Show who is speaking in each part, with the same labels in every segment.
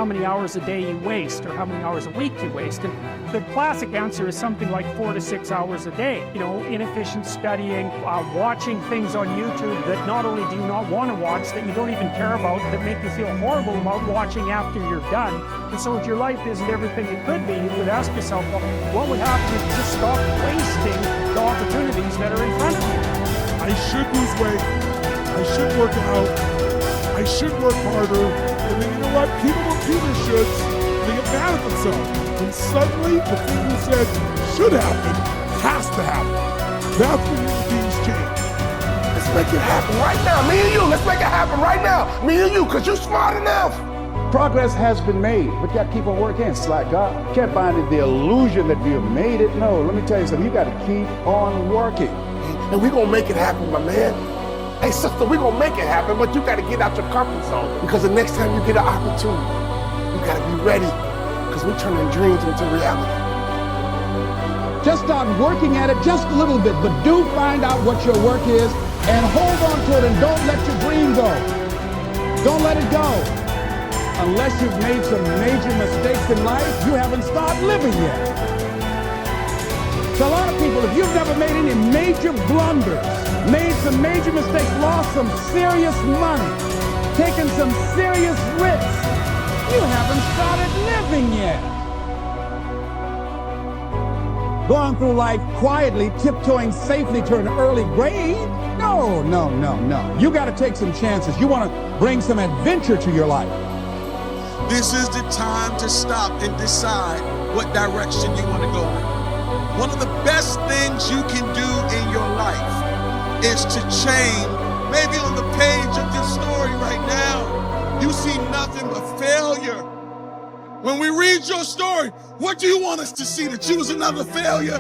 Speaker 1: how many hours a day you waste or how many hours a week you waste. And the classic answer is something like 4 to 6 hours a day. You know, inefficient studying, watching things on YouTube that not only do you not want to watch, that you don't even care about, that make you feel horrible about watching after you're done. And so if your life isn't everything it could be, you would ask yourself, well, what would happen if you just stop wasting the opportunities that are in front of you?
Speaker 2: I should lose weight. I should work out. I should work harder. And then you know what? People don't do their shoulds. They get mad at themselves. And suddenly the thing you said should happen has to happen. That's when human beings change.
Speaker 3: Let's make it happen right now. Me and you, let's make it happen right now. Me and you, because you're smart enough.
Speaker 4: Progress has been made, but you got to keep on working. It's like God. You can't find the illusion that you have made it. No, let me tell you something. You got to keep on working.
Speaker 3: And we're going to make it happen, my man. Hey, sister, we're going to make it happen, but you got to get out your comfort zone. Because the next time you get an opportunity, you got to be ready. Because we're turning dreams into reality.
Speaker 4: Just start working at it just a little bit, but do find out what your work is and hold on to it and don't let your dream go. Don't let it go. Unless you've made some major mistakes in life, you haven't started living yet. So a lot of people, if you've never made any major blunders, made some major mistakes, lost some serious money, taken some serious risks, you haven't started living yet. Going through life quietly, tiptoeing safely to an early grave? No, no, no, no. You got to take some chances. You want to bring some adventure to your life.
Speaker 5: This is the time to stop and decide what direction you want to go in. One of the best things you can do in your life is to change. Maybe on the page of this story right now, you see nothing but failure. When we read your story, what do you want us to see? That you was another failure?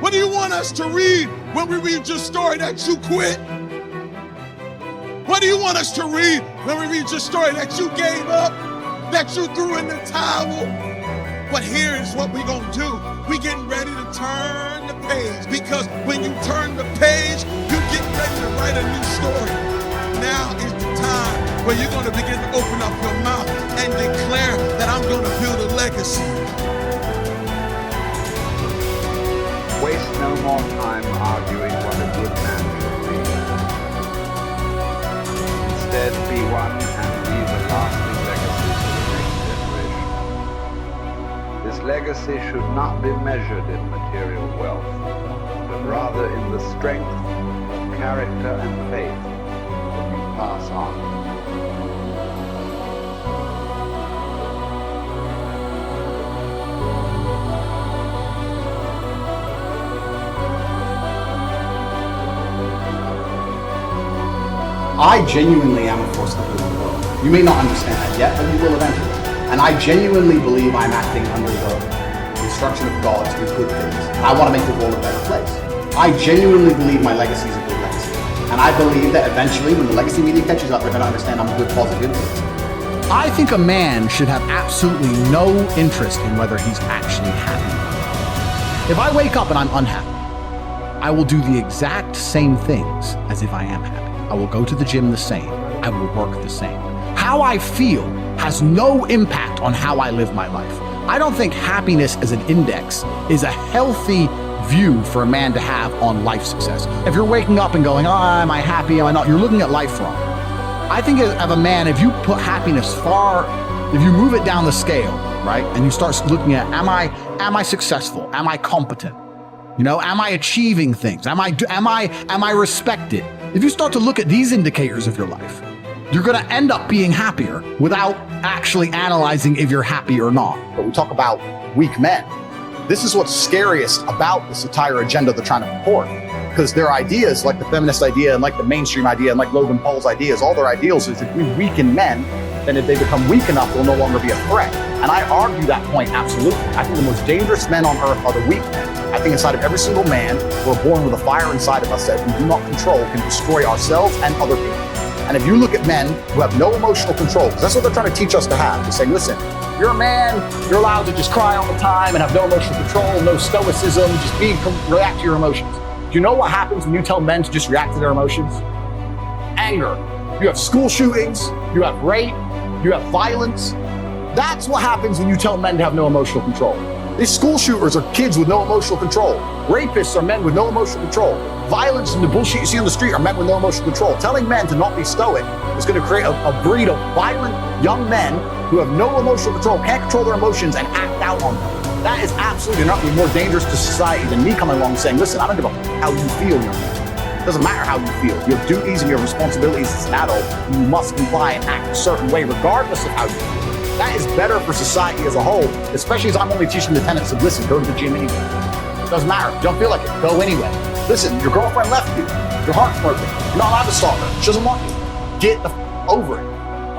Speaker 5: What do you want us to read when we read your story? That you quit? What do you want us to read when we read your story? That you gave up? That you threw in the towel? But here is what we're going to do. We're getting ready to turn the page, because when you turn the page, you get ready to write a new story. Now is the time where you're going to begin to open up your mouth and declare that I'm going to build a legacy.
Speaker 6: Waste no more time arguing what a good man should be. Instead, be one and leave a lasting legacy to the next generation. This legacy should not be measured in material wealth, but rather in the strength of character and faith that you pass on.
Speaker 7: I genuinely am a force to live in the world. You may not understand that yet, but you will eventually. And I genuinely believe I'm acting under the instruction of God to do good things. I want to make the world a better place. I genuinely believe my legacy is a good legacy. And I believe that eventually, when the legacy media catches up, they're going to understand I'm a good, positive influence. I think a man should have absolutely no interest in whether he's actually happy. If I wake up and I'm unhappy, I will do the exact same things as if I am happy. I will go to the gym the same. I will work the same. How I feel has no impact on how I live my life. I don't think happiness as an index is a healthy view for a man to have on life success. If you're waking up and going, oh, am I happy, am I not? You're looking at life wrong. I think of a man, if you put happiness if you move it down the scale, right? And you start looking at, am I successful? Am I competent? You know, am I achieving things? Am I respected? If you start to look at these indicators of your life, you're going to end up being happier without actually analyzing if you're happy or not. But we talk about weak men. This is what's scariest about this entire agenda they're trying to purport. Because their ideas, like the feminist idea and like the mainstream idea and like Logan Paul's ideas, all their ideals is if we weaken men, then if they become weak enough, they'll no longer be a threat. And I argue that point absolutely. I think the most dangerous men on earth are the weak men. I think inside of every single man, we're born with a fire inside of us that we do not control can destroy ourselves and other people. And if you look at men who have no emotional control, because that's what they're trying to teach us to have, to say, listen, you're a man, you're allowed to just cry all the time and have no emotional control, no stoicism, just react to your emotions. Do you know what happens when you tell men to just react to their emotions? Anger. You have school shootings, you have rape, You have violence. That's what happens when you tell men to have no emotional control. These school shooters are kids with no emotional control. Rapists are men with no emotional control. Violence and the bullshit you see on the street are men with no emotional control. Telling men to not be stoic is going to create a breed of violent young men who have no emotional control, can't control their emotions, and act out on them. That is absolutely not more dangerous to society than me coming along and saying, listen, I don't give a how you feel, young man. It doesn't matter how you feel. You have duties and you have responsibilities as an adult. You must comply and act a certain way regardless of how you feel. That is better for society as a whole, especially as I'm only teaching the tenets of, listen, go to the gym anyway. Doesn't matter. You don't feel like it. Go anyway. Listen, your girlfriend left you. Your heart's broken. You're not allowed to stalk her. She doesn't want you. Get the over it.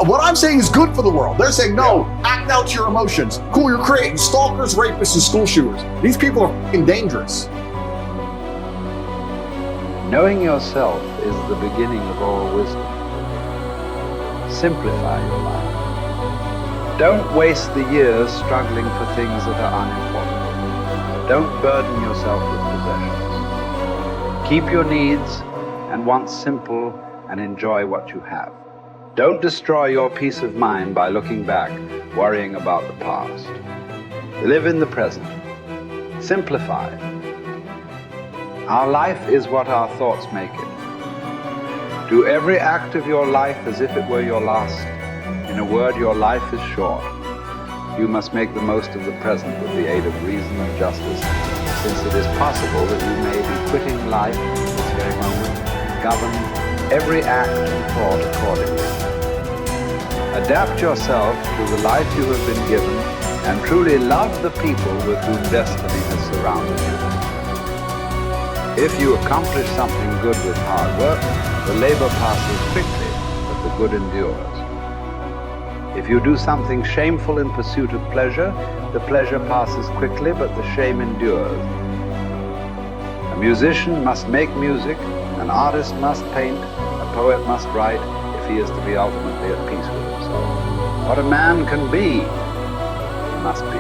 Speaker 7: What I'm saying is good for the world. They're saying, no, act out your emotions. Cool, you're creating stalkers, rapists, and school shooters. These people are fucking dangerous.
Speaker 6: Knowing yourself is the beginning of all wisdom. Simplify your life. Don't waste the years struggling for things that are unimportant. Don't burden yourself with possessions. Keep your needs and wants simple and enjoy what you have. Don't destroy your peace of mind by looking back, worrying about the past. Live in the present. Simplify. Our life is what our thoughts make it. Do every act of your life as if it were your last. In a word, your life is short. You must make the most of the present with the aid of reason and justice, since it is possible that you may be quitting life at this very moment. Govern every act and thought accordingly. Adapt yourself to the life you have been given and truly love the people with whom destiny has surrounded you. If you accomplish something good with hard work, the labor passes quickly, but the good endures. If you do something shameful in pursuit of pleasure, the pleasure passes quickly, but the shame endures. A musician must make music, an artist must paint, a poet must write, if he is to be ultimately at peace with himself. What a man can be, he must be.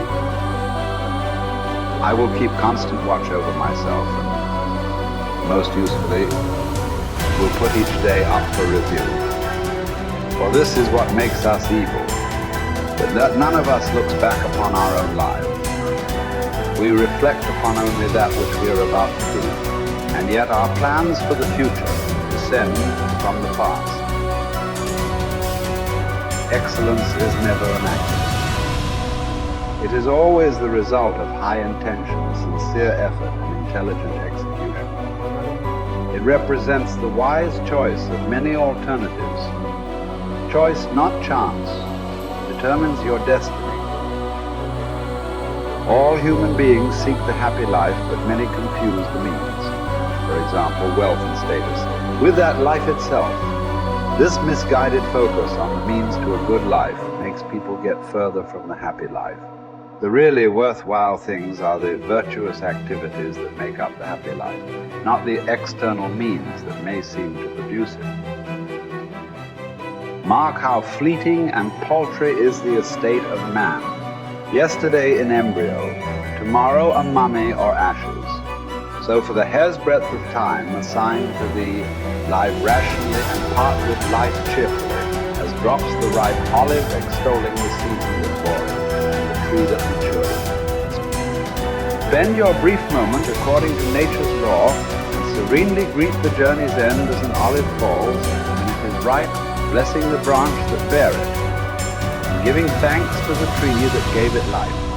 Speaker 6: I will keep constant watch over myself, and most usefully, will put each day up for review. For this is what makes us evil, that none of us looks back upon our own lives. We reflect upon only that which we are about to do, and yet our plans for the future descend from the past. Excellence is never an accident. It is always the result of high intention, sincere effort, and intelligent execution. It represents the wise choice of many alternatives. Choice, not chance, determines your destiny. All human beings seek the happy life, but many confuse the means. For example, wealth and status, with that life itself. This misguided focus on the means to a good life makes people get further from the happy life. The really worthwhile things are the virtuous activities that make up the happy life, not the external means that may seem to produce it. Mark how fleeting and paltry is the estate of man. Yesterday an embryo, tomorrow a mummy or ashes. So for the hair's breadth of time assigned to thee, live rationally and part with life cheerfully, as drops the ripe olive extolling the season that bore it, and the tree that matured it. Spend your brief moment according to nature's law, and serenely greet the journey's end as an olive falls, when it is ripe, blessing the branch that bare it, and giving thanks to the tree that gave it life.